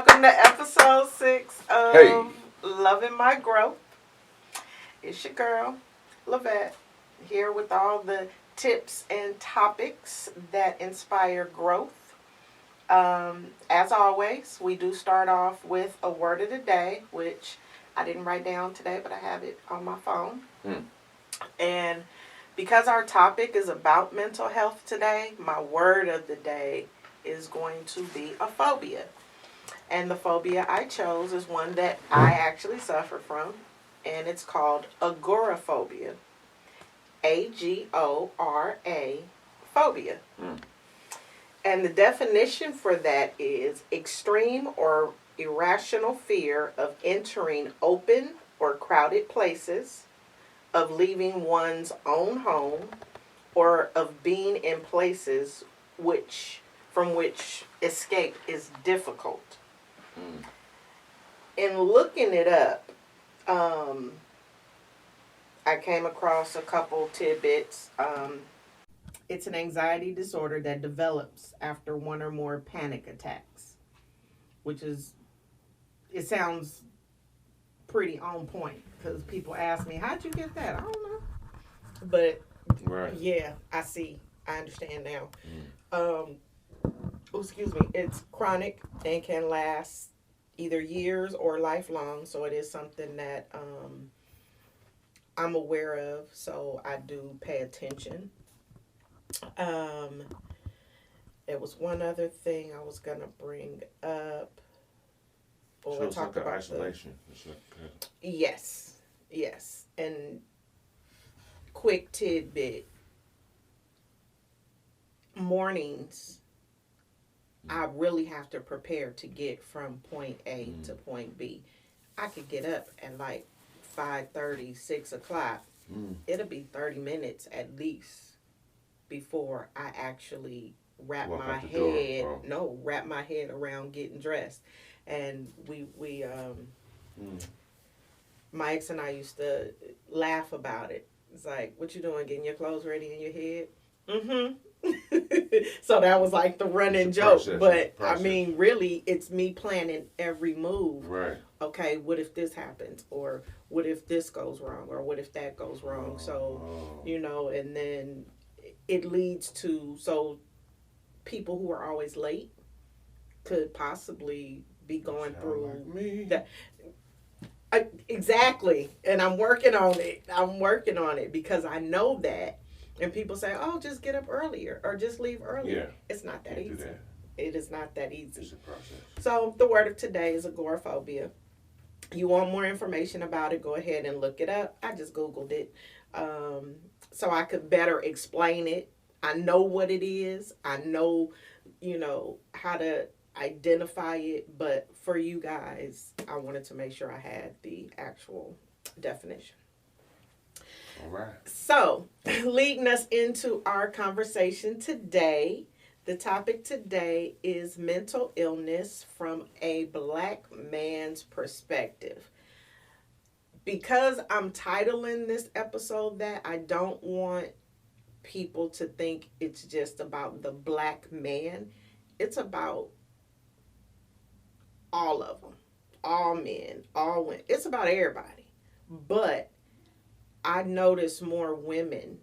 Welcome to episode 6 of Loving My Growth. It's your girl, LaVette, here with all the tips and topics that inspire growth. As always, we do start off with a word of the day, which I didn't write down today, but I have it on my phone. And because our topic is about mental health today, my word of the day is going to be a phobia. And the phobia I chose is one that I actually suffer from, and it's called agoraphobia. A-G-O-R-A phobia. And the definition for that is extreme or irrational fear of entering open or crowded places, of leaving one's own home, or of being in places from which escape is difficult. In looking it up, I came across a couple tidbits. It's an anxiety disorder that develops after one or more panic attacks, it sounds pretty on point because people ask me, how'd you get that? I don't know. But yeah, I understand now. Excuse me. It's chronic and can last either years or lifelong. So it is something that I'm aware of. So I do pay attention. There was one other thing I was going to bring up. So it's like isolation. Yes. And quick tidbit. Mornings, I really have to prepare to get from point A to point B. I could get up at like 5:30, 6 o'clock. It'll be 30 minutes at least before I actually wrap my head around getting dressed. And my ex and I used to laugh about it. It's like, what you doing, getting your clothes ready in your head? So that was like the running joke. But I mean, really, it's me planning every move. Right. Okay, what if this happens? Or what if this goes wrong? Or what if that goes wrong? And then it leads to, people who are always late could possibly be going through that. Exactly. And I'm working on it because I know that. And people say, oh, just get up earlier or just leave earlier. Yeah. It's not that easy. It is not that easy. It's a process. So the word of today is agoraphobia. You want more information about it, go ahead and look it up. I just Googled it so I could better explain it. I know what it is. I know, how to identify it. But for you guys, I wanted to make sure I had the actual definition. All right. So, leading us into our conversation today, the topic today is mental illness from a Black man's perspective. Because I'm titling this episode that, I don't want people to think it's just about the Black man. It's about all of them, all men, all women. It's about everybody. But I notice more women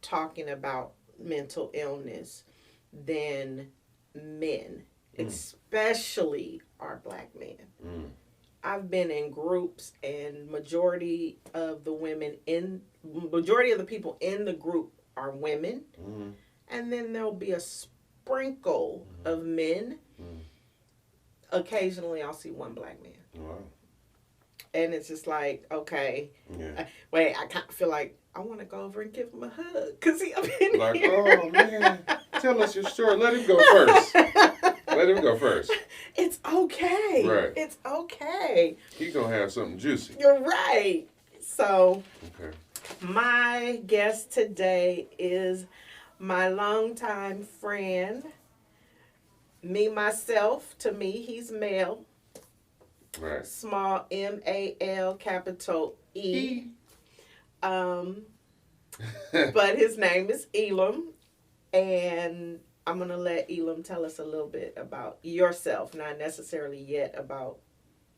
talking about mental illness than men, especially our Black men. I've been in groups, and majority of the people in the group are women, and then there'll be a sprinkle of men. Occasionally, I'll see one Black man. Wow. And it's just like, okay, I kind of feel like I want to go over and give him a hug because he up in like, here. Oh, man, tell us your story. Let him go first. It's okay. Right. It's okay. He's going to have something juicy. You're right. So, okay. My guest today is my longtime friend. To me, he's male. Right. Small M-A-L, capital E. But his name is Elam. And I'm going to let Elam tell us a little bit about yourself, not necessarily yet about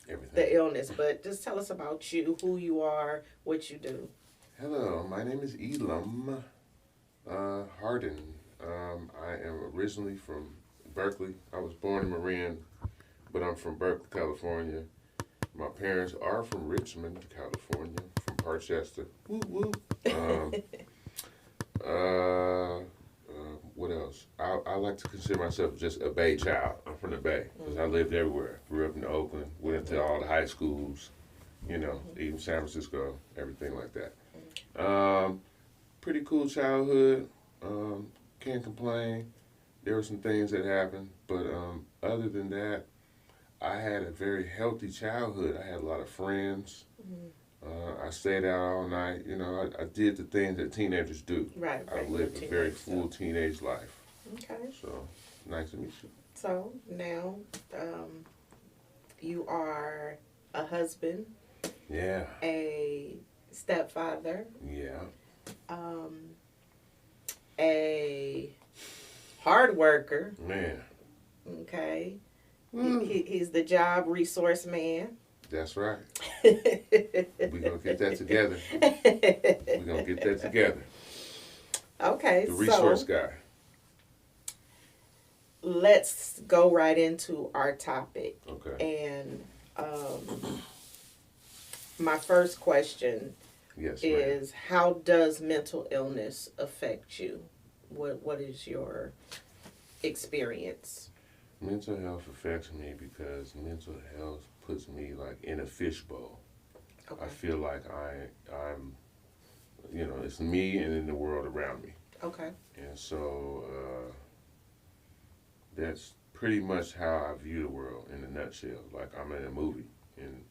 Everything. the illness, but just tell us about you, who you are, what you do. Hello, my name is Elam Harding. I am originally from Berkeley. I was born in Marin, but I'm from Berkeley, California. My parents are from Richmond, California, from Parchester. Woo woo. What else? I like to consider myself just a Bay child. I'm from the Bay because I lived everywhere. Grew up in Oakland, went into all the high schools, even San Francisco, everything like that. Pretty cool childhood. Can't complain. There were some things that happened, but other than that, I had a very healthy childhood. I had a lot of friends. I stayed out all night. I did the things that teenagers do. Right. I lived a very full teenage life. Okay. So, nice to meet you. So, now you are a husband. Yeah. A stepfather. Yeah. A hard worker. Man. Okay. He's the job resource man. That's right. We're going to get that together. We're going to get that together. Okay. The resource guy. Let's go right into our topic. Okay. And my first question is, how does mental illness affect you? What is your experience? Mental health affects me because mental health puts me like in a fishbowl. Okay. I feel like I'm, it's me and then the world around me. Okay. And so that's pretty much how I view the world in a nutshell. Like I'm in a movie, and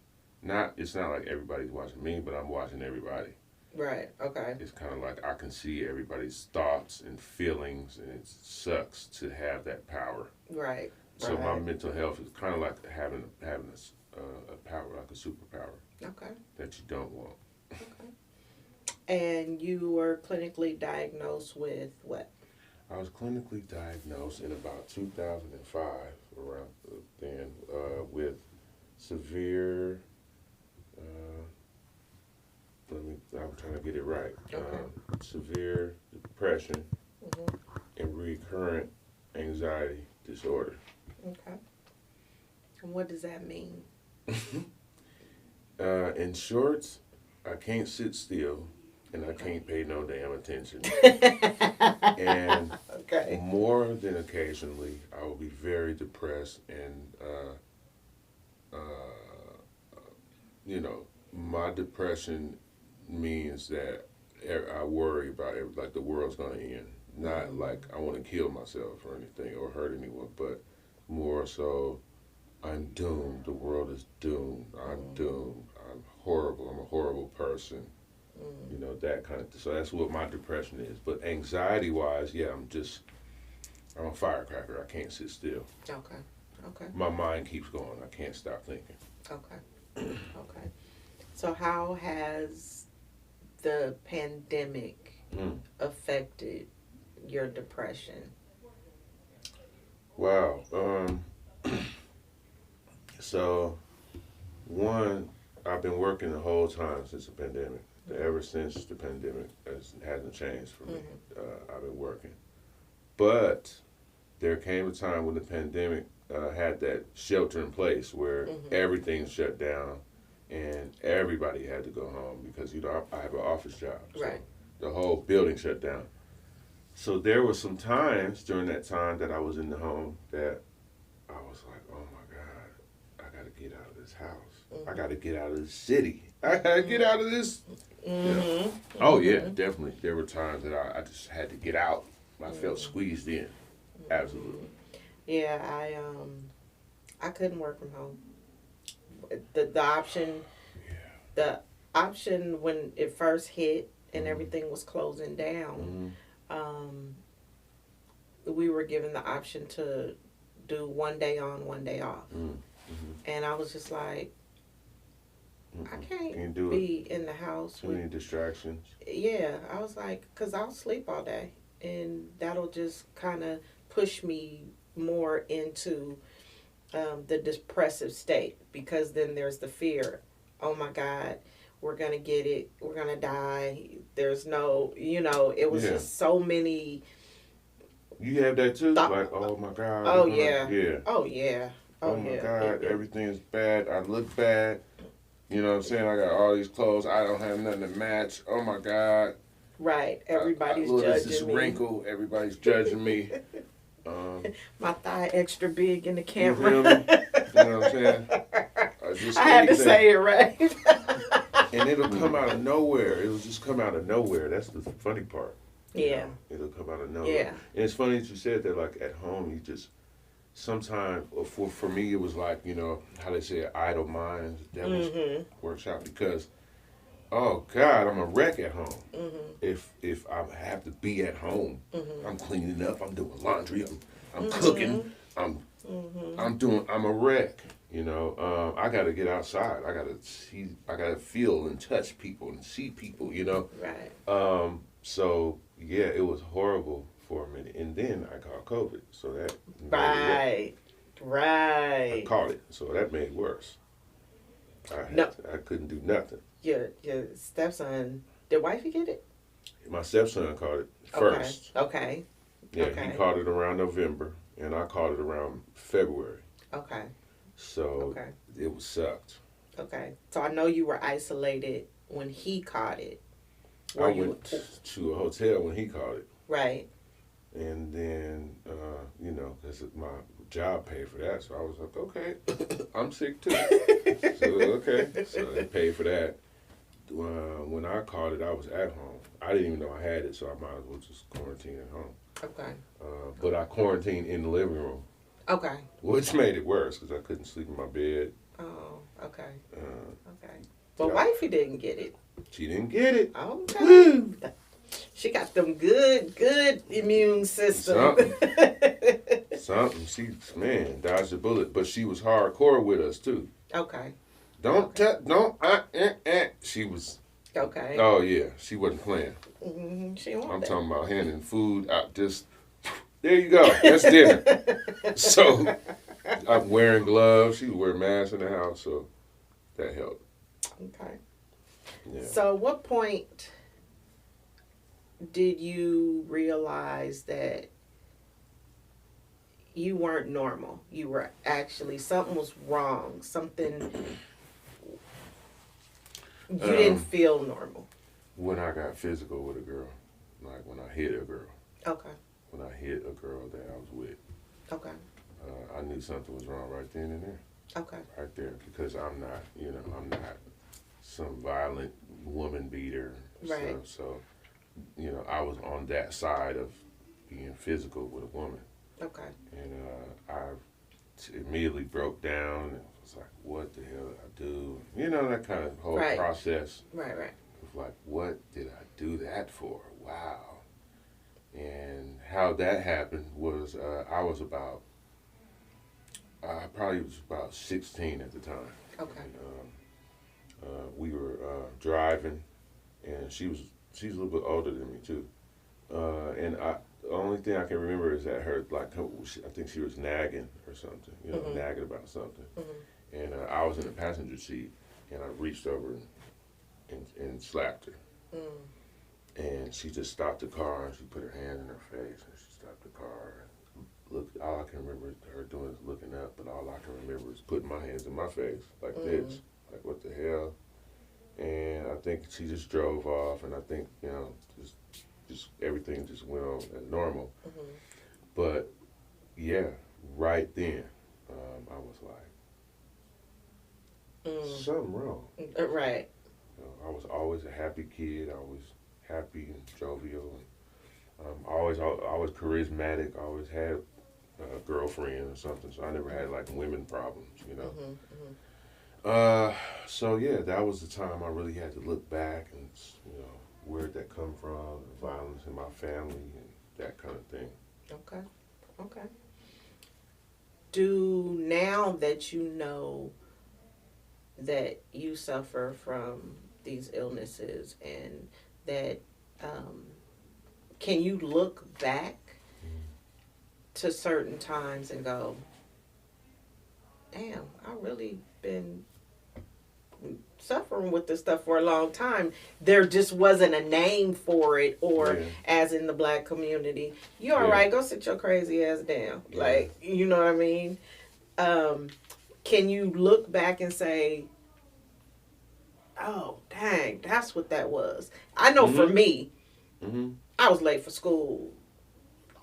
it's not like everybody's watching me, but I'm watching everybody. Right. Okay. It's kind of like I can see everybody's thoughts and feelings, and it sucks to have that power. Right. So my mental health is kind of like having a power, like a superpower. Okay. That you don't want. Okay. And you were clinically diagnosed with what? I was clinically diagnosed in about 2005, around then, with severe. I'm trying to get it right. Okay. Severe depression and recurrent anxiety disorder. Okay. And what does that mean? In short, I can't sit still and I can't pay no damn attention. And more than occasionally, I will be very depressed and, my depression means that I worry about it, like the world's going to end. Not like I want to kill myself or anything or hurt anyone, but more so I'm doomed. The world is doomed. I'm doomed. I'm horrible. I'm a horrible person. That kind of. So that's what my depression is. But anxiety-wise, yeah, I'm a firecracker. I can't sit still. Okay. My mind keeps going. I can't stop thinking. Okay. So how has the pandemic affected your depression? Wow. So, one, I've been working the whole time since the pandemic. Ever since the pandemic, hasn't changed for me. I've been working. But there came a time when the pandemic had that shelter in place where everything shut down and everybody had to go home because, I have an office job. So right. The whole building shut down. So there were some times during that time that I was in the home that I was like, oh my God, I got to get out of this house. I got to get out of this city. I got to get out of this. Oh, yeah, definitely. There were times that I just had to get out. I felt squeezed in. Absolutely. Yeah, I couldn't work from home. The option when it first hit and everything was closing down, we were given the option to do 1 day on, 1 day off. And I was just like, I can't be in the house. Too many distractions. Yeah, I was like, because I'll sleep all day. And that'll just kind of push me more into the depressive state, because then there's the fear. Oh my God, we're going to get it. We're going to die. There's no, it was just so many. You have that too? Like, oh my God. Oh, yeah. Yeah. Oh, yeah. Oh my God, everything is bad. I look bad. You know what I'm saying? I got all these clothes. I don't have nothing to match. Oh my God. Right. Everybody's judging this me. Wrinkle. Everybody's judging me. My thigh extra big in the camera. You know what I'm saying? I had to say it right. And it'll come out of nowhere. It'll just come out of nowhere. That's the funny part. Yeah. It'll come out of nowhere. Yeah. And it's funny that you said that, like, at home, you just, sometimes, for me, it was like, how they say, idle minds, devil's workshop, because, oh, God, I'm a wreck at home. If I have to be at home, I'm cleaning up, I'm doing laundry, I'm cooking, I'm a wreck. I got to get outside. I got to feel and touch people and see people, Right. So, yeah, it was horrible for a minute. And then I caught COVID. So that Right. I caught it. So that made it worse. I couldn't do nothing. Your stepson, did wifey get it? My stepson caught it first. Okay. Yeah, he caught it around November, and I caught it around February. Okay. So it was sucked. Okay. So I know you were isolated when he caught it. I went to a hotel when he caught it. Right. And then, because my job paid for that. So I was like, okay, I'm sick too. So they paid for that. When I caught it, I was at home. I didn't even know I had it, so I might as well just quarantine at home. Okay. But I quarantined in the living room. Okay. Which made it worse because I couldn't sleep in my bed. Oh, okay. Okay. But wifey didn't get it. She didn't get it. Okay. Woo! She got them good immune system. Something. She, dodged a bullet. But she was hardcore with us, too. Okay. She was. Okay. Oh, yeah. She wasn't playing. I'm talking about handing food out just. There you go. That's dinner. So, I'm wearing gloves. She was wearing masks in the house, so that helped. Okay. Yeah. So, what point did you realize that you weren't normal? You were actually, something was wrong. Something, you didn't feel normal. When I got physical with a girl. Like when I hit a girl. Okay. When I hit a girl that I was with. Okay. I knew something was wrong right then and there. Okay. Right there. Because I'm not, I'm not some violent woman beater. Right. Stuff. So, I was on that side of being physical with a woman. Okay. And I immediately broke down and was like, what the hell did I do? That kind of whole process. Right. Of like, what did I do that for? Wow. And how that happened was I was probably was about 16 at the time. Okay. And, we were driving, and she was a little bit older than me too. And the only thing I can remember is that I think she was nagging or something, nagging about something. And I was in the passenger seat, and I reached over and slapped her. And she just stopped the car, and she put her hand in her face, and she stopped the car. All I can remember her doing is looking up, but all I can remember is putting my hands in my face like this, like what the hell. And I think she just drove off, and I think just everything just went on as normal. But yeah, right then, I was like, something wrong. Right. I was always a happy kid. I was happy and jovial. And, always charismatic. I always had a girlfriend or something. So I never had like women problems, So yeah, that was the time I really had to look back and where'd that come from? The violence in my family and that kind of thing. Okay. Now that you know that you suffer from these illnesses and that, can you look back to certain times and go, damn, I really been suffering with this stuff for a long time. There just wasn't a name for it, or as in the black community, you all right, go sit your crazy ass down. Like, you know what I mean? Can you look back and say, oh, dang, that's what that was? I know for me, I was late for school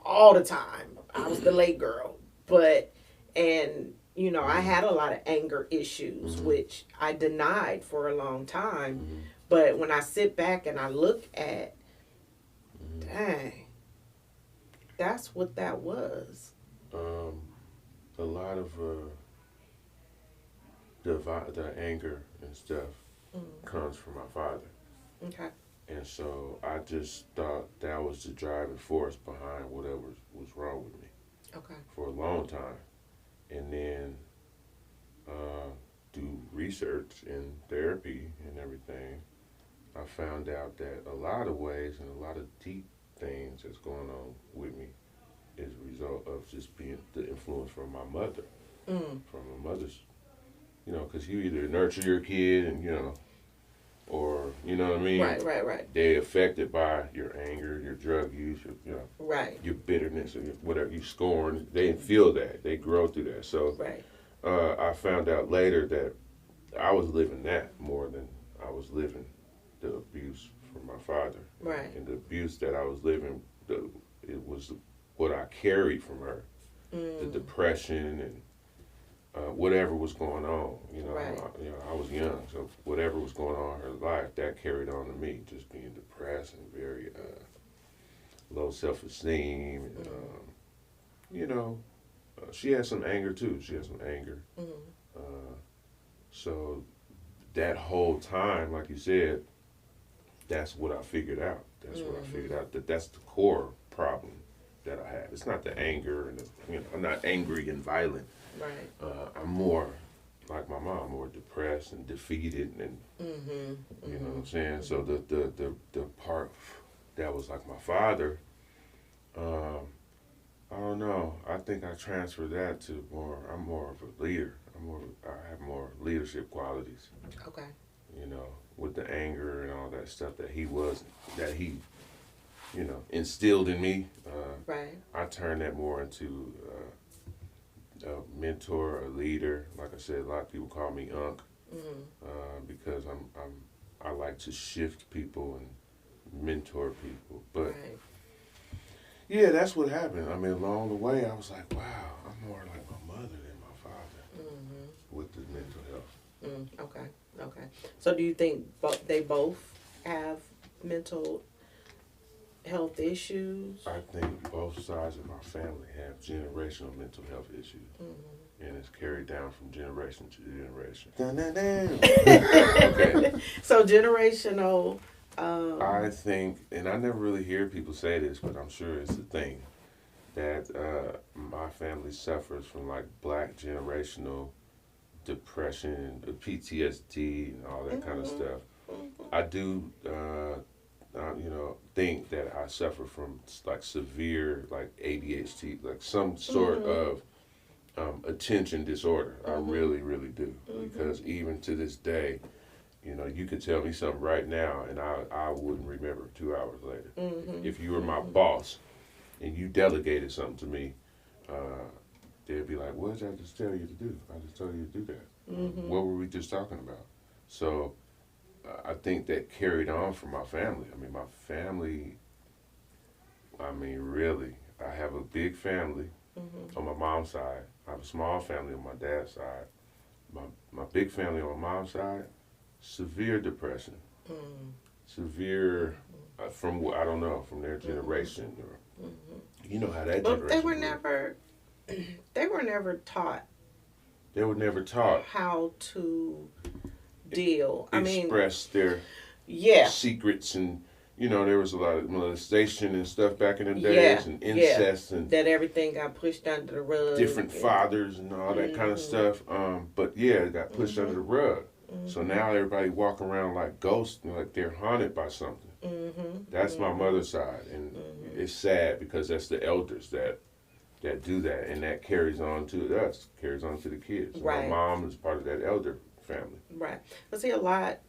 all the time. I was the late girl. And you know, I had a lot of anger issues, which I denied for a long time. But when I sit back and I look at, dang, that's what that was. A lot of the anger and stuff comes from my father. Okay. And so I just thought that was the driving force behind whatever was wrong with me. Okay. For a long time. And then through research and therapy and everything, I found out that a lot of ways and a lot of deep things that's going on with me is a result of just being the influence from my mother. From my mother's, you know, because you either nurture your kid and, you know, or, you know what I mean? Right. They're affected by your anger, your drug use, your, you know, your bitterness, or whatever, you scorn. They feel that. They grow through that. So I found out later that I was living that more than I was living the abuse from my father. Right. And the abuse that I was living, it was what I carried from her. The depression and whatever was going on, you know, I was young, so whatever was going on in her life, that carried on to me, just being depressed and very low self-esteem. And, you know, she had some anger too. So that whole time, like you said, that's what I figured out. That's the core problem that I have. It's not the anger and you know, I'm not angry and violent. Right. I'm more like my mom, more depressed and defeated, and you know what I'm saying. So the part that was like my father, I don't know. I think I transferred that to more. I'm more of a leader. I have more leadership qualities. Okay. You know, with the anger and all that stuff that he, you know, instilled in me. I turned that more into a mentor, a leader. Like I said, a lot of people call me Unc because I like to shift people and mentor people. But yeah, that's what happened. I mean, along the way, I was like, wow, I'm more like my mother than my father with the mental health. Okay. So do you think they both have mental health issues? I think both sides of my family have generational mental health issues. And it's carried down from generation to generation. Okay. So generational... I think, and I never really hear people say this, but I'm sure it's a thing, that my family suffers from like black generational depression, PTSD, and all that kind of stuff. I do, you know, think that I suffer from like severe like ADHD, like some sort of attention disorder. I really, really do, because even to this day, you know, you could tell me something right now, and I wouldn't remember 2 hours later. If you were my boss, and you delegated something to me, they'd be like, "What did I just tell you to do? I just told you to do that. What were we just talking about?" So I think that carried on from my family. I mean, my family. I mean, really, I have a big family on my mom's side. I have a small family on my dad's side. My big family on my mom's side. Severe depression, severe from I don't know, from their generation, or you know how that generation. But they were never taught. They were never taught how to deal. Express their secrets, and you know there was a lot of molestation and stuff back in the days, and incest, and that everything got pushed under the rug. Different fathers and all that kind of stuff. But yeah, it got pushed under the rug. So now everybody walk around like ghosts, like they're haunted by something. That's my mother's side, and it's sad because that's the elders that that do that, and that carries on to us, carries on to the kids. Right. My mom is part of that elder family. Right. But see, a lot,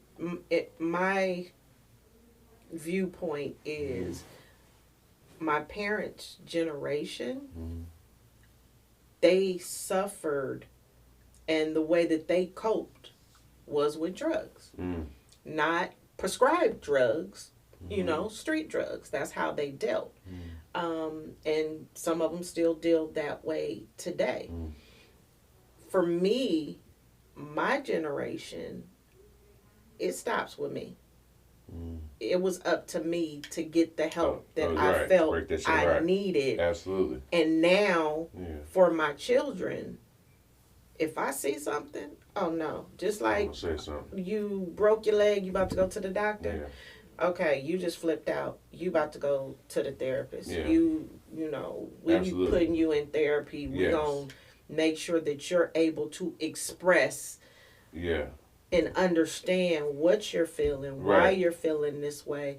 my viewpoint is my parents' generation, they suffered, and the way that they coped was with drugs. Not prescribed drugs, you know, street drugs. That's how they dealt. And some of them still deal that way today. For me, my generation, it stops with me. It was up to me to get the help that I felt I needed. Absolutely. And now, for my children, if I see something, oh no. Just like you broke your leg, you about to go to the doctor. Okay, you just flipped out. You about to go to the therapist. You know, we putting you in therapy. We're going to make sure that you're able to express and understand what you're feeling, why you're feeling this way,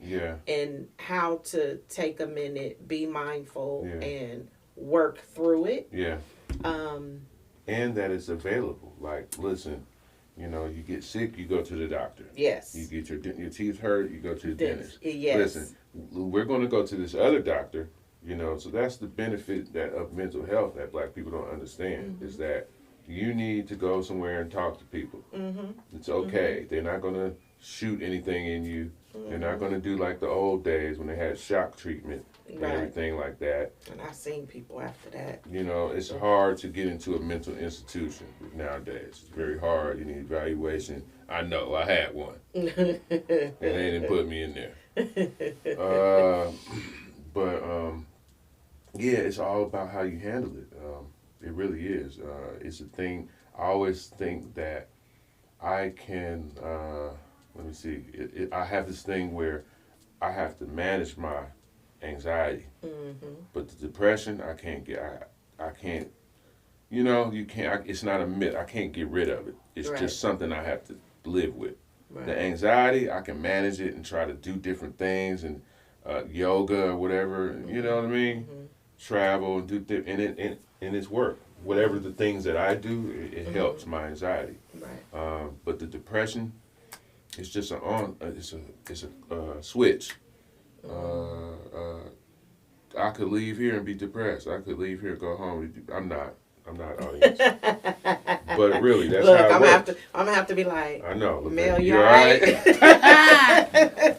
and how to take a minute, be mindful, and work through it. And that it's available. Like, listen, you know, you get sick, you go to the doctor. Yes. You get your teeth hurt, you go to the dentist. Yes. Listen, we're going to go to this other doctor, you know, so that's the benefit of mental health that black people don't understand, is that you need to go somewhere and talk to people. It's okay. They're not going to shoot anything in you. They're not going to do like the old days when they had shock treatment and everything like that. And I've seen people after that. You know, it's hard to get into a mental institution nowadays. It's very hard. You need evaluation. I know. I had one. And they didn't put me in there. Yeah, it's all about how you handle it. It really is. It's a thing. I always think that I can, let me see. I have this thing where I have to manage my anxiety. But the depression, I can't get, I can't, you know, you can't, it's not a myth. I can't get rid of it. It's just something I have to live with. The anxiety, I can manage it and try to do different things and yoga or whatever, you know what I mean? Travel and do and it's work. Whatever the things that I do, it helps my anxiety. But the depression, it's just it's a switch. I could leave here and be depressed. I could leave here and go home. I'm not audience. But really, that's Look, how it works. I'm gonna have to be like, I know. Mel, you all right?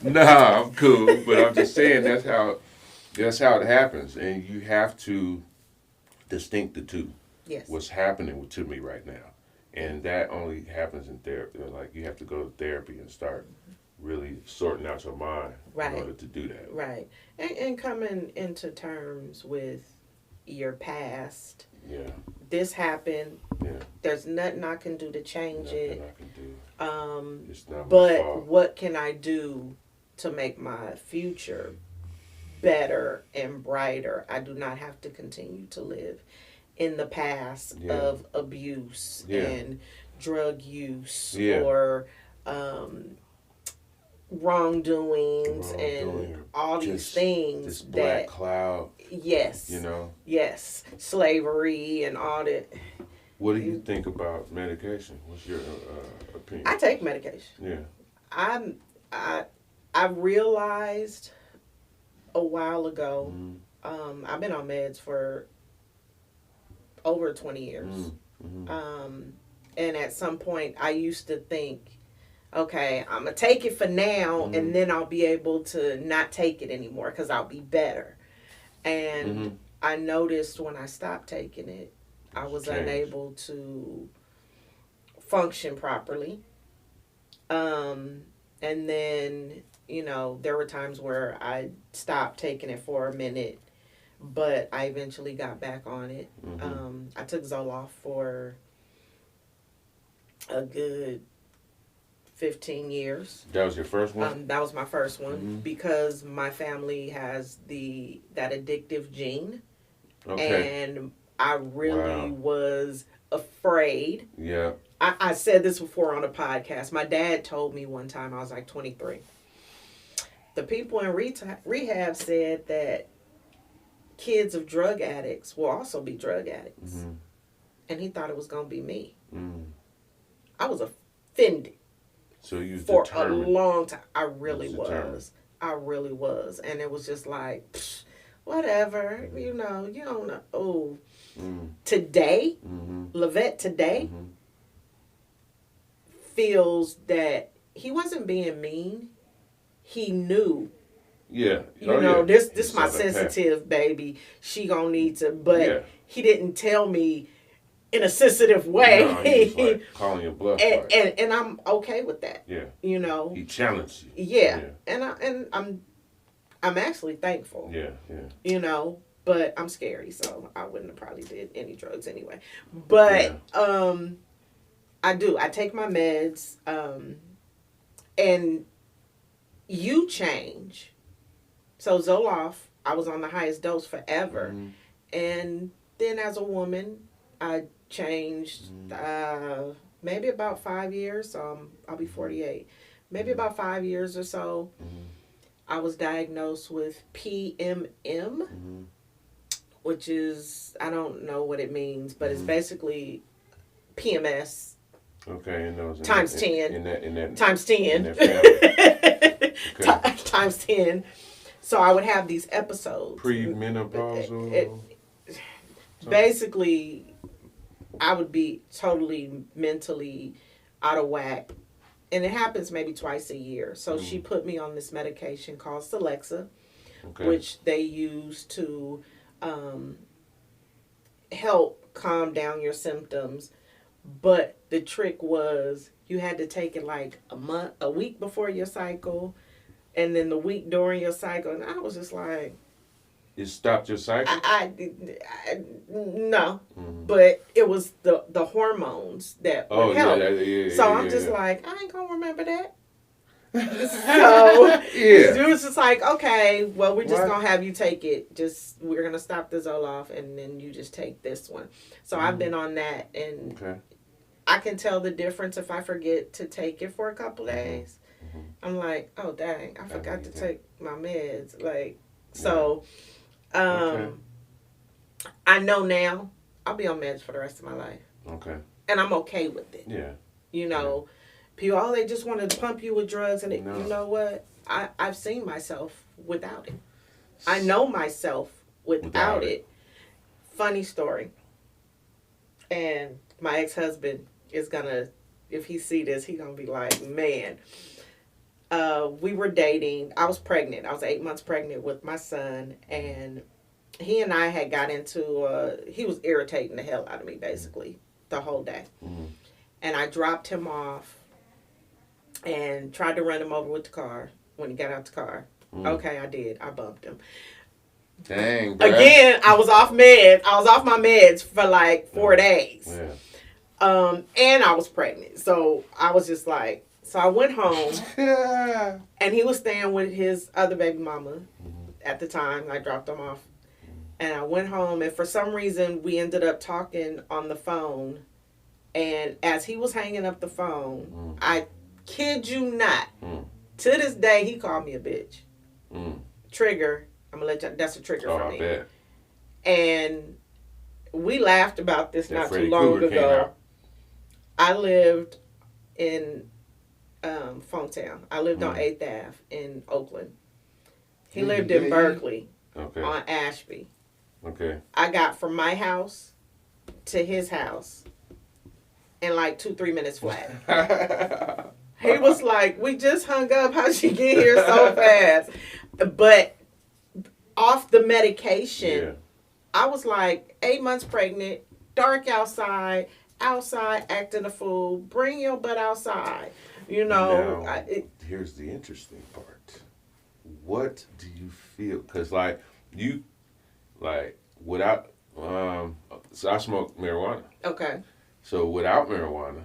Nah, I'm cool. But I'm just saying that's how it happens, and you have to distinct the two. Yes. What's happening to me right now, and that only happens in therapy. Like you have to go to therapy and start really sorting out your mind in order to do that. Right, and coming into terms with your past. Yeah. This happened. Yeah. There's nothing I can do to change it. I can do. It's not but my fault. What can I do to make my future better and brighter? I do not have to continue to live in the past of abuse and drug use or wrongdoings and all these things. This black cloud. Yes. You know? Yes. Slavery and all that. What do you think about medication? What's your opinion? I take medication. Yeah. I realized a while ago, I've been on meds for over 20 years. And at some point I used to think, okay, I'm going to take it for now and then I'll be able to not take it anymore because I'll be better. And I noticed when I stopped taking it, I was unable to function properly. And then, you know, there were times where I stopped taking it for a minute, but I eventually got back on it. I took Zoloft for a good 15 years. That was your first one? That was my first one because my family has that addictive gene. Okay. And I really was afraid. Yeah. I said this before on a podcast. My dad told me one time, I was like 23. The people in rehab said that kids of drug addicts will also be drug addicts. Mm-hmm. And he thought it was going to be me. Mm. I was offended. So you was for determined. a long time. I really was. I really was. And it was just like, psh, whatever. Mm-hmm. You know, you don't know. Oh. Mm. Today, LaVette today feels that he wasn't being mean. He knew. Yeah. You know, this my sensitive baby. She gonna need to, but he didn't tell me in a sensitive way. No, he was like calling your bluff. And I'm okay with that. Yeah. You know. He challenged you. Yeah. And I'm actually thankful. Yeah, yeah. You know, but I'm scary, so I wouldn't have probably did any drugs anyway. But I do. I take my meds, and you change. So Zoloft, I was on the highest dose forever. Mm-hmm. And then as a woman, I changed maybe about 5 years. I'll be 48. Maybe about 5 years or so. Mm-hmm. I was diagnosed with PMM, which is, I don't know what it means, but it's basically PMS. Okay, and those times 10. In that times 10. In that okay. Times 10. So I would have these episodes. Premenopausal. Basically, I would be totally mentally out of whack. And it happens maybe twice a year. So she put me on this medication called Celexa, which they use to help calm down your symptoms. But the trick was you had to take it like a week before your cycle, and then the week during your cycle. And I was just like... It stopped your cycle? No. Mm-hmm. But it was the hormones that would help. So I'm just like, I ain't gonna remember that. So it was just like, okay, well, we're just gonna have you take it. We're gonna stop the Zoloft, and then you just take this one. So I've been on that, and I can tell the difference if I forget to take it for a couple days. Mm-hmm. I'm like, oh dang, I forgot to take my meds. Like, so. I know now I'll be on meds for the rest of my life. Okay. And I'm okay with it. Yeah. You know, people, they just want to pump you with drugs, and you know what? I've seen myself without it. I know myself without it. Funny story. And my ex-husband is gonna, if he see this, he gonna be like, man. We were dating. I was pregnant. I was 8 months pregnant with my son, and he and I had got into, he was irritating the hell out of me, basically, the whole day. Mm-hmm. And I dropped him off and tried to run him over with the car when he got out the car. Mm. Okay, I did. I bumped him. Dang, bro. Again, I was off meds. I was off my meds for like 4 days. Yeah. And I was pregnant. So I was just like, so I went home, and he was staying with his other baby mama at the time. I dropped him off. And I went home, and for some reason, we ended up talking on the phone. And as he was hanging up the phone, I kid you not, to this day, he called me a bitch. Trigger. I'm going to let you, that's a trigger for me. Bet. And we laughed about this not too long ago. I lived in... Phonetown. I lived on 8th Ave in Oakland. He lived in Berkeley on Ashby. Okay. I got from my house to his house in like 2-3 minutes flat. He was like, we just hung up. How'd she get here so fast? But off the medication, I was like 8 months pregnant, dark outside acting a fool. Bring your butt outside. You know, now, here's the interesting part. What do you feel? Because, without, so I smoke marijuana. Okay. So without marijuana,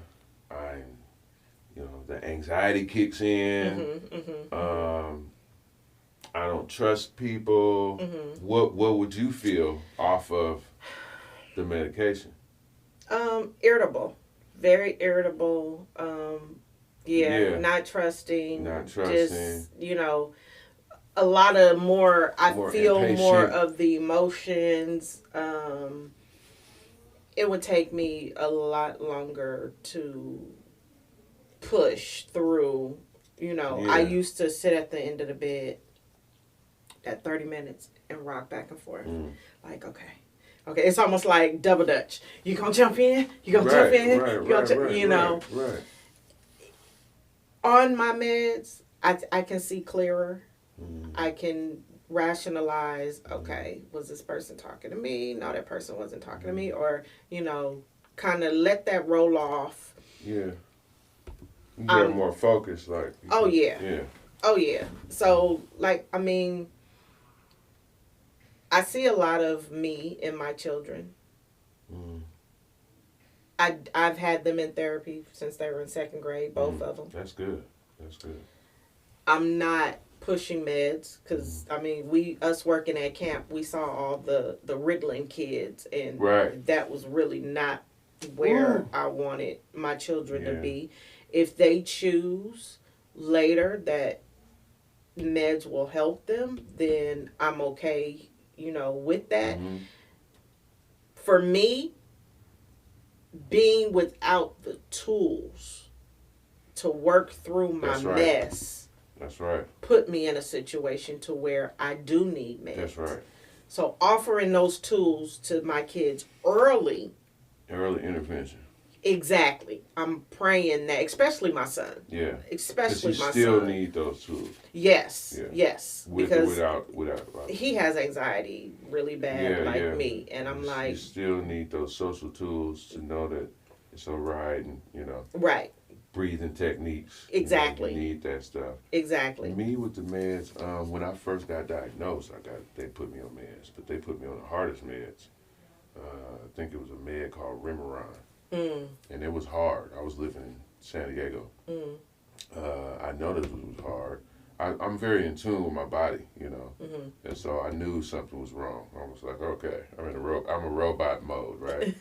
the anxiety kicks in. I don't trust people. What would you feel off of the medication? Irritable. Very irritable. Not trusting. Just, a lot of more. I More feel impatient. more of the emotions. It would take me a lot longer to push through. I Yeah. used to sit at the end of the bed at 30 minutes and rock back and forth. Like, okay. Okay, it's almost like double dutch. You gonna jump in? You gonna jump in? Right. On my meds, I can see clearer. I can rationalize, okay, was this person talking to me? No, that person wasn't talking to me. Or, kind of let that roll off. Yeah. You get more focused, like. Oh, yeah. Yeah. Oh, yeah. So, I see a lot of me in my children. I've had them in therapy since they were in second grade, both of them. That's good. I'm not pushing meds because us working at camp, we saw all the wriggling kids, and that was really not where I wanted my children to be. If they choose later that meds will help them, then I'm okay, with that. For me, being without the tools to work through my mess. That's right. Put me in a situation to where I do need meds. That's right. So offering those tools to my kids early. Early intervention. Exactly. I'm praying that, especially my son. Yeah. Especially my son. You still need those tools. Yes. Yeah. Yes. Without. He has anxiety really bad, me, and I'm like. You still need those social tools to know that it's all right, and Right. Breathing techniques. Exactly. You need that stuff. Exactly. Me with the meds, when I first got diagnosed, they put me on meds, but they put me on the hardest meds. I think it was a med called Remeron. And it was hard. I was living in San Diego. I noticed it was hard. I'm very in tune with my body, and so I knew something was wrong. I was like, okay, I'm a robot mode, right?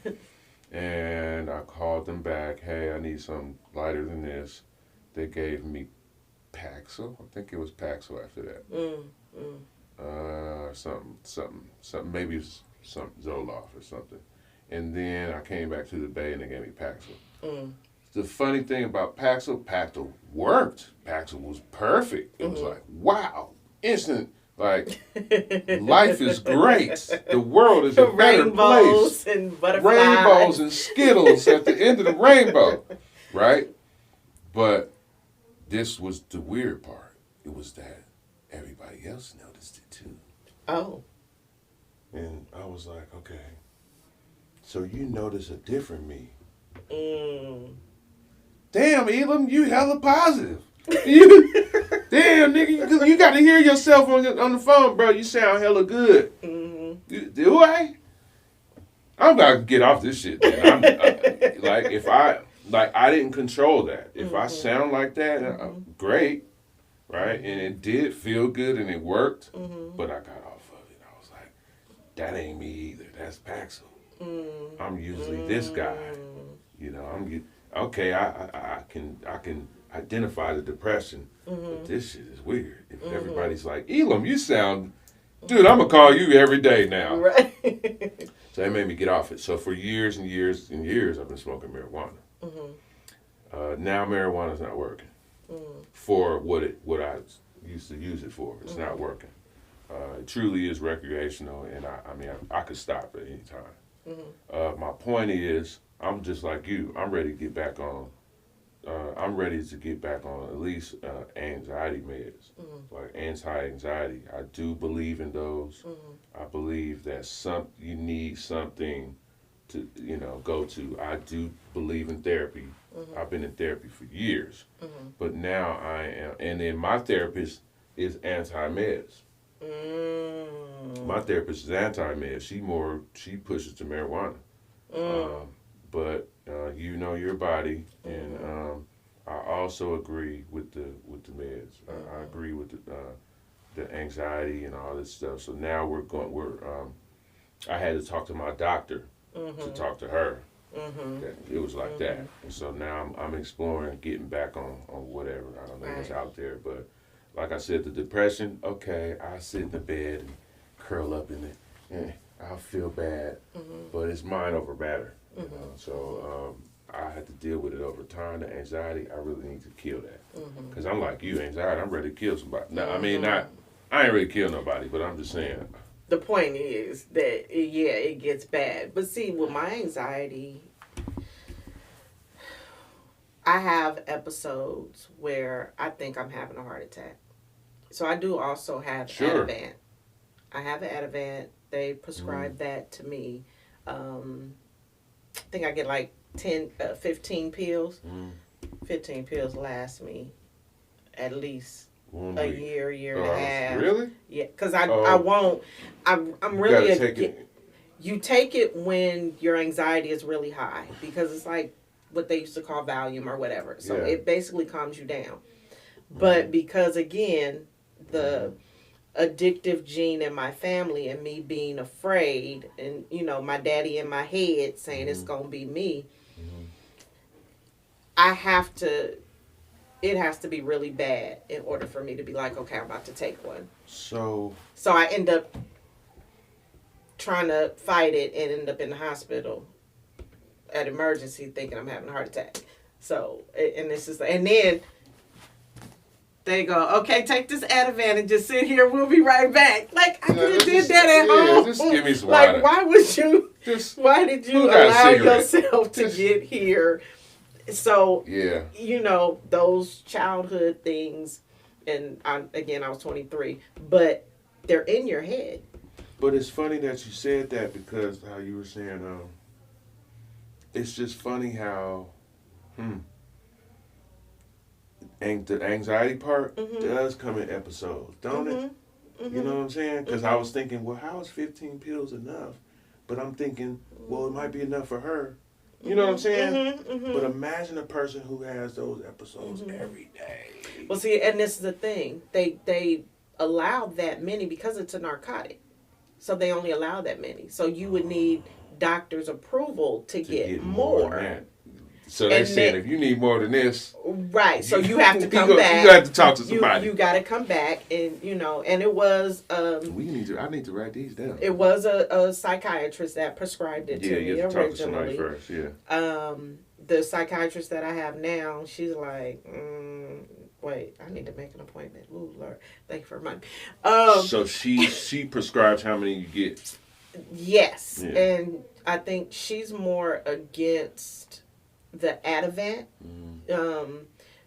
And I called them back. Hey, I need something lighter than this. They gave me Paxil. I think it was Paxil after that. Something. Maybe something Zoloft or something. And then I came back to the Bay and they gave me Paxil. The funny thing about Paxil worked. Paxil was perfect. It was like, wow, instant. Like, life is great. The world is a better place. Rainbows and butterflies. Rainbows and Skittles at the end of the rainbow, right? But this was the weird part. It was that everybody else noticed it too. Oh. And I was like, okay, so you notice a different me. Damn, Elam, you hella positive. Damn, nigga, you got to hear yourself on the phone, bro. You sound hella good. Do I? I'm about to get off this shit, man. I didn't control that. If I sound like that, great, right? And it did feel good and it worked, but I got off of it. I was like, that ain't me either. That's Paxil. I'm usually this guy. Okay, I can identify the depression, but this shit is weird. If everybody's like, Elam, you sound, dude, I'm gonna call you every day now. Right. So that made me get off it. So for years and years and years, I've been smoking marijuana. Now marijuana's not working for what I used to use it for. It's not working. It truly is recreational, and I could stop at any time. My point is, I'm just like you. I'm ready to get back on. I'm ready to get back on at least anxiety meds, like anti-anxiety. I do believe in those. I believe that you need something to go to. I do believe in therapy. I've been in therapy for years, but now I am. And then my therapist is anti-meds. My therapist is anti-meds. She pushes to marijuana. But you know your body, and I also agree with the meds. I agree with the anxiety and all this stuff. So now I had to talk to my doctor to talk to her. It was like that. And so now I'm exploring getting back on whatever. I don't know what's out there, but like I said, the depression. Okay, I sit in the bed and curl up in it. I'll feel bad, but it's mind over matter. You know? So I had to deal with it over time. The anxiety, I really need to kill that. Because I'm like you, anxiety, I'm ready to kill somebody. No, I mean, I ain't ready to kill nobody, but I'm just saying. The point is that, it gets bad. But see, with my anxiety, I have episodes where I think I'm having a heart attack. So I do also have Ativan. I have an Ativan. They prescribed that to me. I think I get like 15 pills. 15 pills last me at least a year and a half. Really? Yeah, because I won't. I'm really you take it when your anxiety is really high, because it's like what they used to call Valium or whatever. So it basically calms you down. But because again, the addictive gene in my family and me being afraid, and my daddy in my head saying it's gonna be me, it has to be really bad in order for me to be like, okay, I'm about to take one. So I end up trying to fight it and end up in the hospital at emergency thinking I'm having a heart attack. So, and then they go, okay, take this Ativan and just sit here. We'll be right back. Like, I could have did that at home. Just give me some water. Like, why did you allow yourself to get here? So, those childhood things, and I was 23, but they're in your head. But it's funny that you said that, because how you were saying, it's just funny how, the anxiety part does come in episodes, don't it? You know what I'm saying? Because I was thinking, well, how is 15 pills enough? But I'm thinking, well, it might be enough for her. You know what I'm saying? But imagine a person who has those episodes every day. Well, see, and this is the thing. They allow that many because it's a narcotic. So they only allow that many. So you would need doctor's approval to get more. So they said, if you need more than this, right? So you have to come back. You have to talk to somebody. You got to come back, and and it was. I need to write these down. It was a psychiatrist that prescribed it to me you have to originally. Talk to somebody first. The psychiatrist that I have now, she's like, wait, I need to make an appointment. Ooh, Lord, thank you for reminding me. So she prescribes how many you get. Yes, and I think she's more against the Ativan.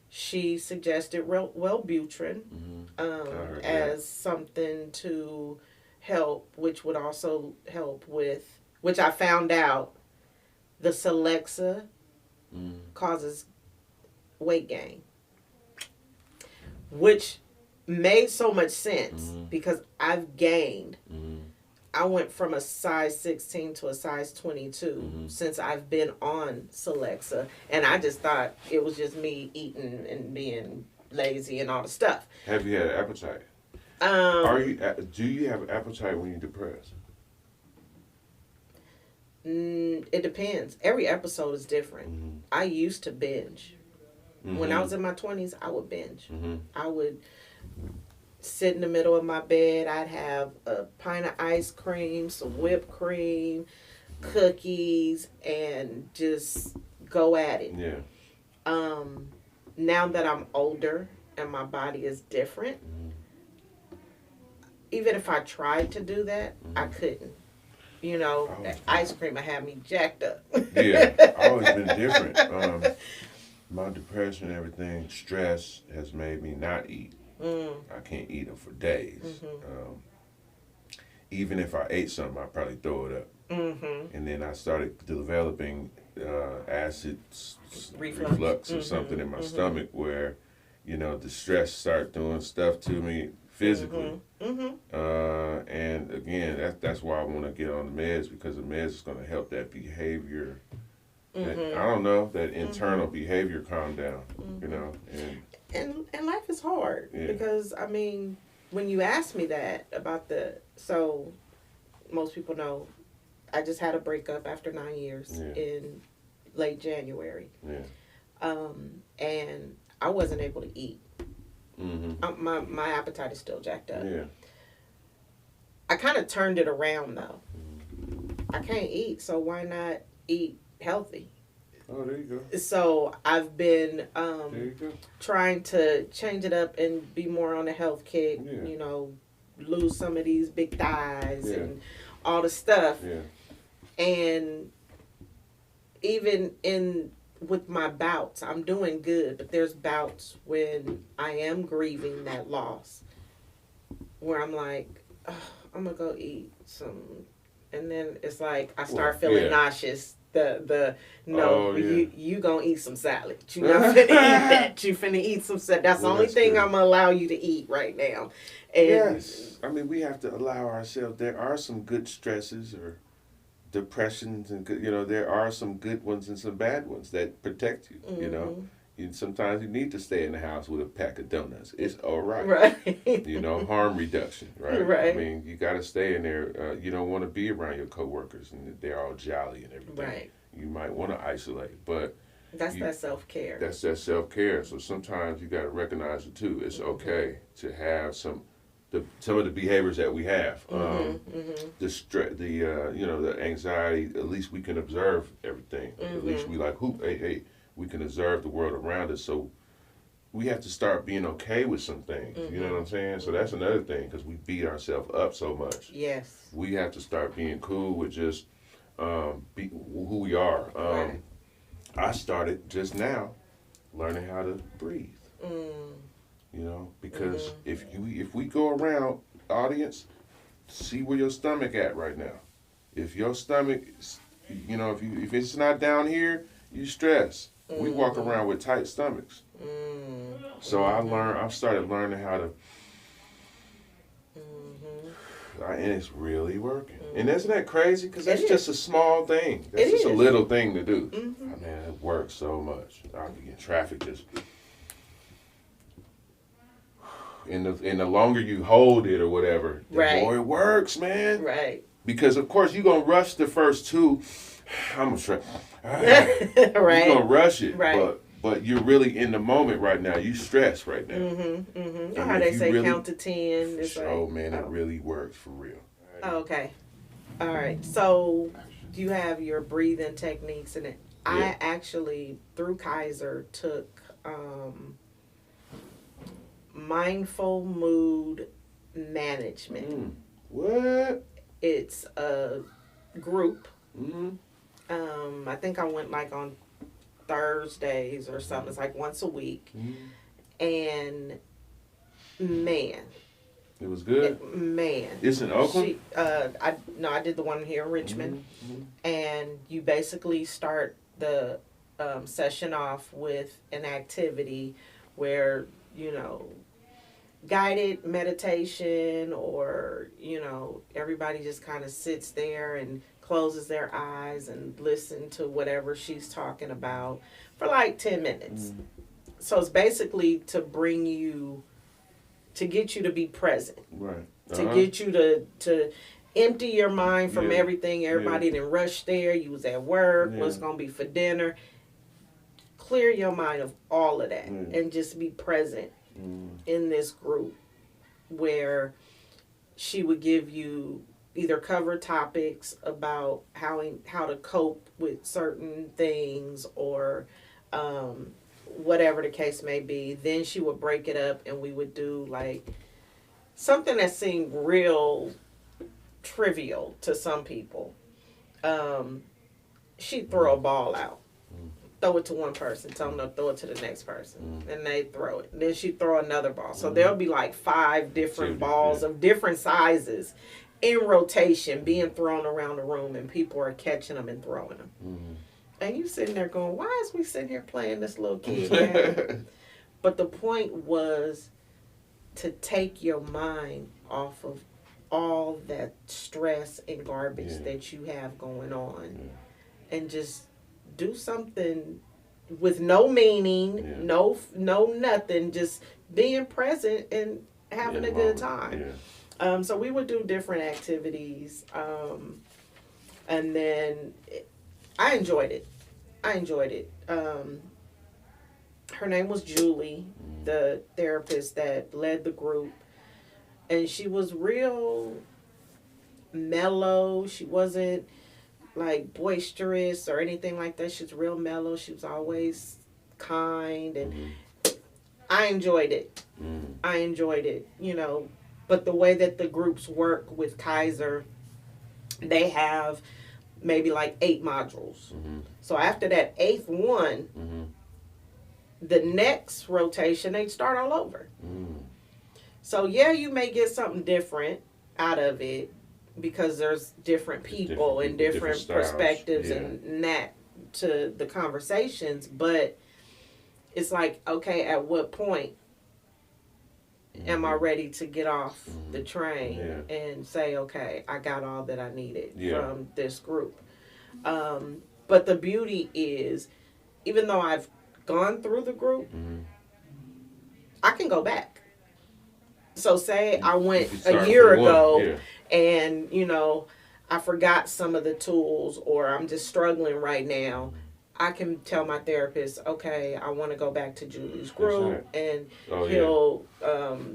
She suggested Wellbutrin as something to help, which would also help with, which I found out, the Celexa causes weight gain, which made so much sense because I've gained. I went from a size 16 to a size 22 since I've been on Celexa. And I just thought it was just me eating and being lazy and all the stuff. Have you had an appetite? Do you have an appetite when you're depressed? It depends. Every episode is different. I used to binge. When I was in my 20s, I would binge. I would sit in the middle of my bed. I'd have a pint of ice cream, some whipped cream, cookies, and just go at it. Yeah. Now that I'm older and my body is different, even if I tried to do that, I couldn't. Ice cream would have me jacked up. Yeah, I've always been different. My depression and everything, stress has made me not eat. I can't eat them for days. Even if I ate something, I'd probably throw it up. And then I started developing acid reflux or something in my stomach, where, the stress started doing stuff to me physically. And again, that's why I want to get on the meds, because the meds is going to help that behavior. I don't know, that internal behavior calm down, And life is hard because, when you ask me that about so most people know I just had a breakup after 9 years in late January. And I wasn't able to eat My appetite is still jacked up. Yeah. I kind of turned it around though. I can't eat, so why not eat healthy? Oh, there you go. So I've been There you go. trying to change it up and be more on a health kick. Yeah. You know, lose some of these big thighs Yeah. and all the stuff. Yeah. And even with my bouts, I'm doing good, but there's bouts when I am grieving that loss, where I'm like, oh, I'm gonna go eat some, and then it's like I start feeling nauseous. You gonna eat some salad. You not finna eat that. You finna eat some salad. That's the only thing I'm gonna allow you to eat right now. And yes, I mean we have to allow ourselves. There are some good stresses or depressions, and there are some good ones and some bad ones that protect you. You know, sometimes you need to stay in the house with a pack of donuts. It's all right. Right. Harm reduction. Right. Right. I mean, you got to stay in there. You don't want to be around your coworkers and they're all jolly and everything. Right. You might want to isolate, but that's that self-care. That's that self-care. So sometimes you got to recognize it too. It's okay to have some of the behaviors that we have. The anxiety. At least we can observe everything. At least we we can observe the world around us. So we have to start being okay with some things. You know what I'm saying? So that's another thing because we beat ourselves up so much. Yes. We have to start being cool with just be who we are. Right. I started just now learning how to breathe. Because if we go around, audience, see where your stomach at right now. If your stomach, if it's not down here, you stress. We walk around with tight stomachs. So I've started learning how to, and it's really working. And isn't that crazy? Because that's just a small thing. That's just a little thing to do. Man, it works so much. I be in traffic just. And the longer you hold it or whatever, the more it works, man. Right. Because of course you're gonna rush the first two. I'm gonna try. Right. You're gonna rush it, right. But you're really in the moment right now. You stress right now. How they say count to 10. It really works for real. Oh, okay. All right. So you have your breathing techniques, and I actually through Kaiser took mindful mood management. What? It's a group. I think I went like on Thursdays or something. It's like once a week. And man, it was good. It's in Oakland. I did the one here in Richmond, and you basically start the session off with an activity where guided meditation, or everybody just kind of sits there and closes their eyes and listen to whatever she's talking about for like 10 minutes. So it's basically to get you to be present, right? To get you to empty your mind from everything. Everybody didn't rush there. You was at work. What's gonna be for dinner? Clear your mind of all of that and just be present in this group, where she would give you either cover topics about how to cope with certain things, or whatever the case may be. Then she would break it up, and we would do like something that seemed real trivial to some people. She'd throw a ball out. Throw it to one person, tell them to throw it to the next person, and they throw it. Then she throw another ball. So there'll be like 5 different balls of different sizes in rotation being thrown around the room, and people are catching them and throwing them. And you sitting there going, why is we sitting here playing this little kid game? But the point was to take your mind off of all that stress and garbage that you have going on, and just do something with no meaning, no nothing, just being present and having a good time. So we would do different activities, and then I enjoyed it. her name was Julie, the therapist that led the group. And she was real mellow. She wasn't like boisterous or anything like that. She was real mellow. She was always kind, and I enjoyed it. I enjoyed it, But the way that the groups work with Kaiser, they have maybe like 8 modules. So after that 8th one, the next rotation, they start all over. So yeah, you may get something different out of it because there's different people and different perspectives and that to the conversations. But it's like, okay, at what point am I ready to get off the train and say, okay, I got all that I needed from this group? But the beauty is, even though I've gone through the group, I can go back. So say I went a year ago and, I forgot some of the tools or I'm just struggling right now. I can tell my therapist, okay, I want to go back to Julie's group, and he'll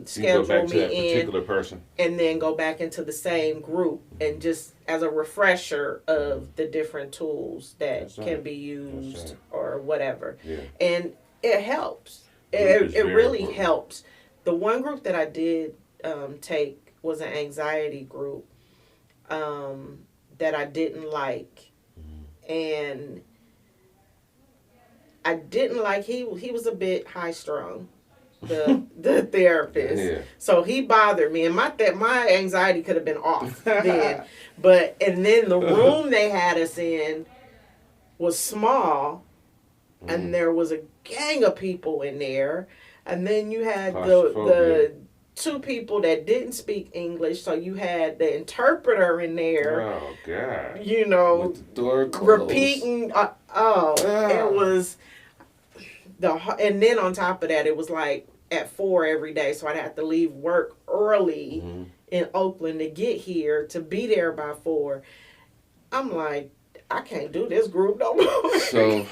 schedule me in, particular person, and then go back into the same group, and just as a refresher of the different tools that can be used or whatever. And it helps. It really helps. The one group that I did take was an anxiety group that I didn't like, and I didn't like, he was a bit high strung, the therapist. So he bothered me, and my anxiety could have been off then. And then the room they had us in was small, and there was a gang of people in there, and then you had the 2 people that didn't speak English, so you had the interpreter in there. Oh God! With the door closed. Repeating. It was and then on top of that, it was like at 4 every day, so I'd have to leave work early in Oakland to get here to be there by 4. I'm like, I can't do this group no more. So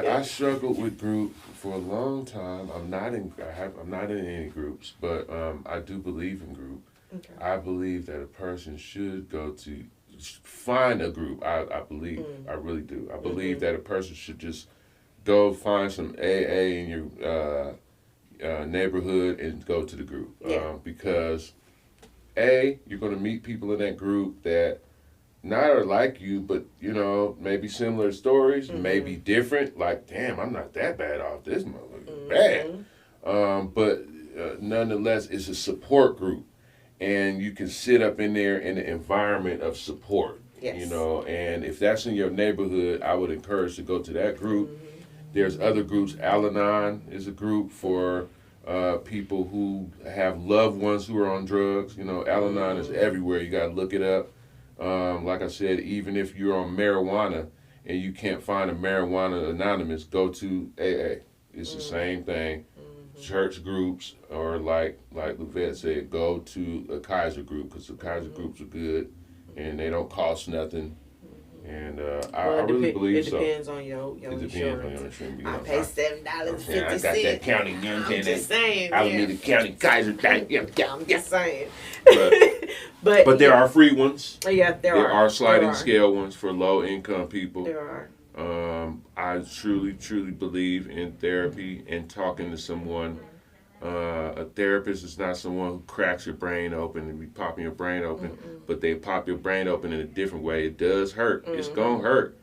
I struggled with group for a long time. I'm not in any groups, but I do believe in group. Okay. I believe that a person should go to find a group. I believe. I really do. I believe that a person should just go find some AA in your neighborhood and go to the group. Because you're going to meet people in that group that not are like you, but maybe similar stories, maybe different. Like, damn, I'm not that bad off. This motherfucker's bad. But nonetheless, it's a support group, and you can sit up in there in an environment of support. Yes. And if that's in your neighborhood, I would encourage to go to that group. There's other groups. Al-Anon is a group for people who have loved ones who are on drugs. Al-Anon is everywhere. You got to look it up. Like I said, even if you're on marijuana and you can't find a Marijuana Anonymous, go to AA. It's the same thing. Church groups, or like LaVette said, go to a Kaiser group, because the Kaiser groups are good and they don't cost nothing. And I really believe so. It depends on your insurance. On your insurance. I pay $7.50. I got that county. I'm just saying. Alameda County Kaiser thing. I'm just saying. But there are free ones. Yeah, there are sliding scale ones for low income people. There are. I truly believe in therapy and talking to someone. A therapist is not someone who cracks your brain open and be popping your brain open, but they pop your brain open in a different way. It does hurt. It's gonna hurt,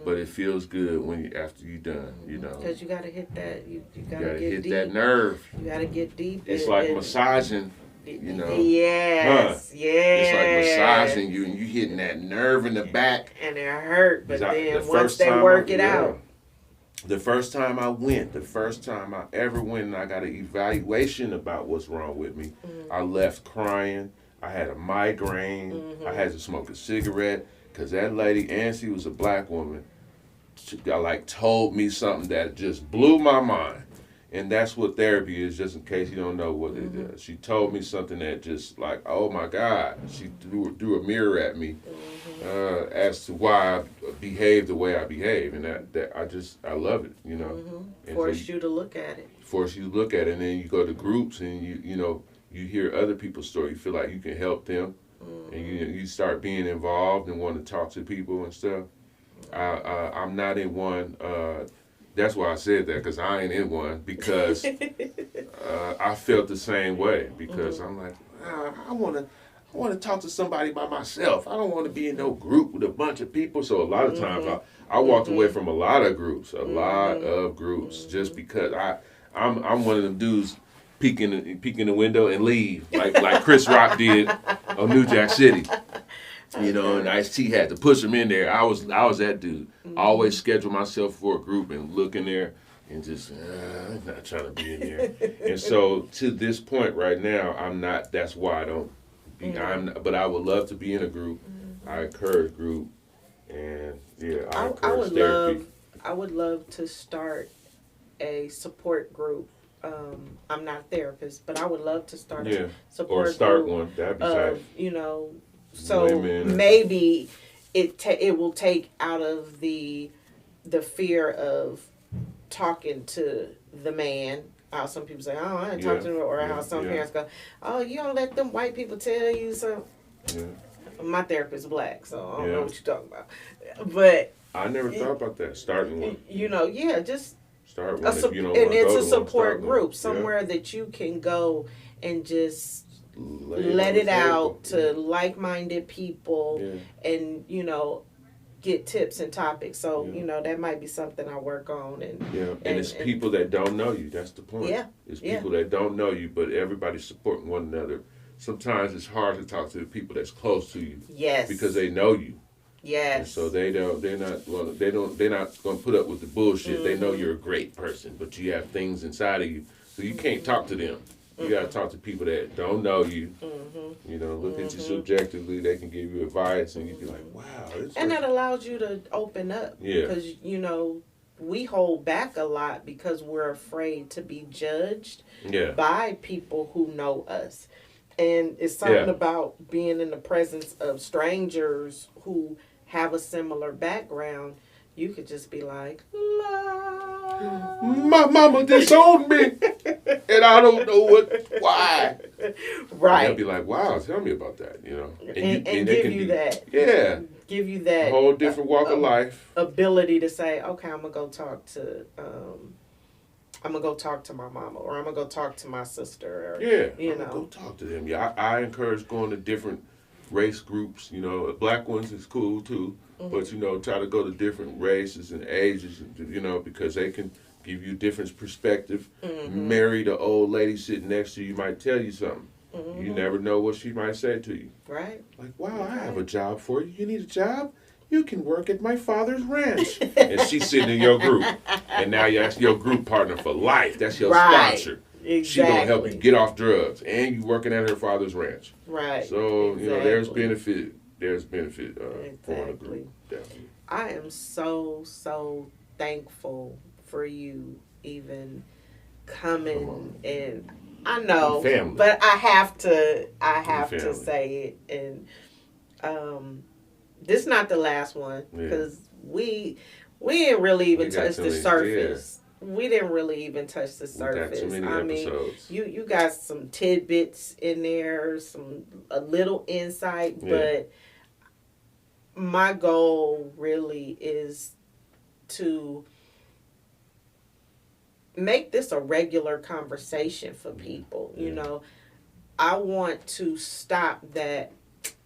but it feels good after you're done. Because you gotta hit that. You gotta hit deep. That nerve. You gotta get deep. It's like massaging. Yes. It's like massaging you, and you hitting that nerve in the back, and it hurt. But then once they work it out. The first time I ever went, and I got an evaluation about what's wrong with me, I left crying. I had a migraine. I had to smoke a cigarette, because that lady, and she was a black woman, she told me something that just blew my mind. And that's what therapy is, just in case you don't know what it is. She told me something that just oh my God. She threw a mirror at me as to why I've behave the way I behave, and that I love it, you know. Mm-hmm. Force you to look at it. Force you to look at it, and then you go to groups, and you hear other people's story. You feel like you can help them, and you start being involved and want to talk to people and stuff. I'm not in one. That's why I said that, because I ain't in one, because I felt the same way, because I'm like, I want to talk to somebody by myself. I don't want to be in no group with a bunch of people. So a lot of times I walked away from a lot of groups, just because I'm one of them dudes peek in the window and leave, like Chris Rock did on New Jack City. And Ice-T had to push him in there. I was that dude. I always schedule myself for a group and look in there and just, I'm not trying to be in there. And so to this point right now, I'm not. That's why I don't be. But I would love to be in a group. I encourage group, and I encourage therapy. I would love to start a support group. I'm not a therapist, but I would love to start a support group. Or start one. That'd be tight. So women. Maybe it will take out of the fear of talking to the man. How some people say, "Oh, I ain't talking to him," or how some parents go, "Oh, you don't let them white people tell you so." Yeah. My therapist is black, so I don't know what you're talking about. But I never thought about that. Starting one. Just start one. And it's a support group somewhere that you can go and just let it out to like-minded people and get tips and topics. So that might be something I work on. And it's people that don't know you. That's the point. It's people that don't know you, but everybo's supporting one another. Sometimes it's hard to talk to the people that's close to you. Yes. Because they know you. Yes. And so they're not going to put up with the bullshit. They know you're a great person, but you have things inside of you, so you can't talk to them. You got to talk to people that don't know you. Look at you subjectively. They can give you advice, and you be like, wow. And that allows you to open up. Yeah. Because, we hold back a lot because we're afraid to be judged by people who know us. And it's something about being in the presence of strangers who have a similar background. You could just be like, la. My mama disowned me, and I don't know why. Right. And they'll be like, wow, tell me about that, And give you that. Yeah. Give you that. A whole different walk of life. Ability to say, okay, I'm going to go talk to my mama, or I'm going to go talk to my sister. Or, I'm going to go talk to them. Yeah, I encourage going to different race groups. Black ones is cool too. But, try to go to different races and ages, because they can give you different perspective. Marry the old lady sitting next to you might tell you something. You never know what she might say to you. Right. Like, wow, I have a job for you. You need a job? You can work at my father's ranch. And she's sitting in your group. And now that's your group partner for life. That's your sponsor. Exactly. She's going to help you get off drugs. And you working at her father's ranch. Right. So, there's benefit. There's benefit for a group. Definitely. I am so, so thankful for you even coming, and I know, but I have to say it, and this is not the last one, because we didn't really even touch the surface. We didn't really even touch the surface. I mean, you got some tidbits in there, a little insight, but my goal really is to make this a regular conversation for people. I want to stop that.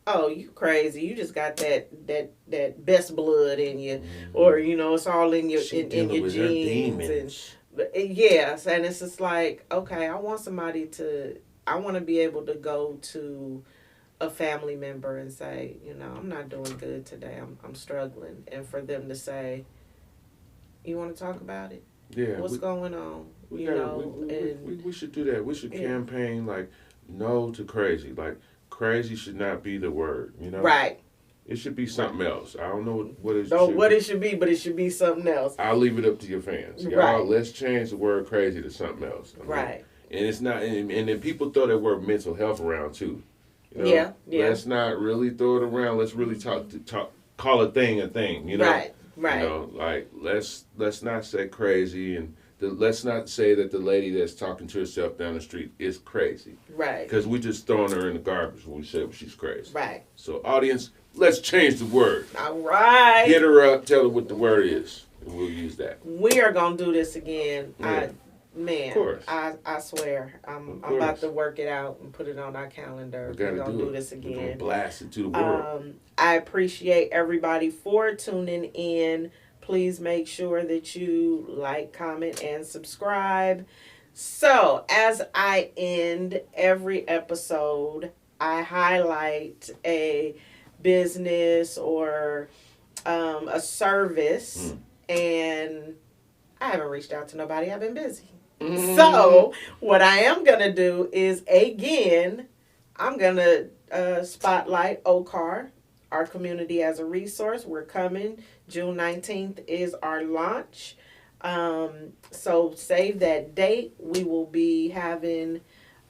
Oh, you crazy! You just got that best blood in you, or it's all in your in your genes. And it's just like, okay, I want to be able to go to a family member and say, I'm not doing good today. I'm struggling, and for them to say, you want to talk about it? Yeah. What's going on? We should do that. We should campaign like no to crazy. Like crazy should not be the word. Right. It should be something else. I don't know what it should be, but it should be something else. I'll leave it up to your fans. Y'all, let's change the word crazy to something else. Right. And it's not. And then people throw that word mental health around too. Yeah. Let's not really throw it around. Let's really talk call a thing, you know? Right. You know, like, let's not say crazy, and let's not say that the lady that's talking to herself down the street is crazy. Right. Because we just throwing her in the garbage when we say she's crazy. Right. So, audience, let's change the word. All right. Hit her up, tell her what the word is, and we'll use that. We are going to do this again. Yeah. Man, of course. I swear, I'm about to work it out and put it on our calendar. We're going to do this again. We're going to blast it to the world. I appreciate everybody for tuning in. Please make sure that you like, comment, and subscribe. So, as I end every episode, I highlight a business or a service, and I haven't reached out to nobody. I've been busy. Mm-hmm. So, what I am going to do is, again, I'm going to spotlight OCAR, our community as a resource. We're coming. June 19th is our launch. So, save that date. We will be having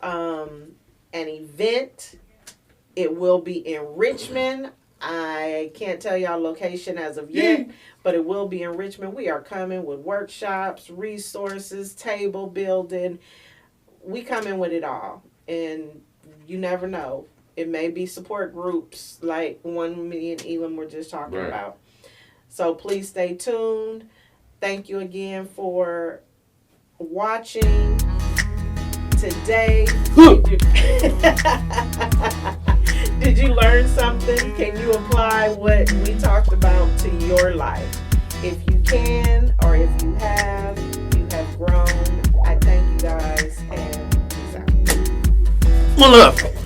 an event. It will be in Richmond. I can't tell y'all location as of yet, but it will be in Richmond. We are coming with workshops, resources, table building. We coming with it all. And you never know. It may be support groups like one me and Elam were just talking about. So please stay tuned. Thank you again for watching today. Did you learn something? Can you apply what we talked about to your life? If you can, or if you have grown. I thank you guys, and peace out. One love.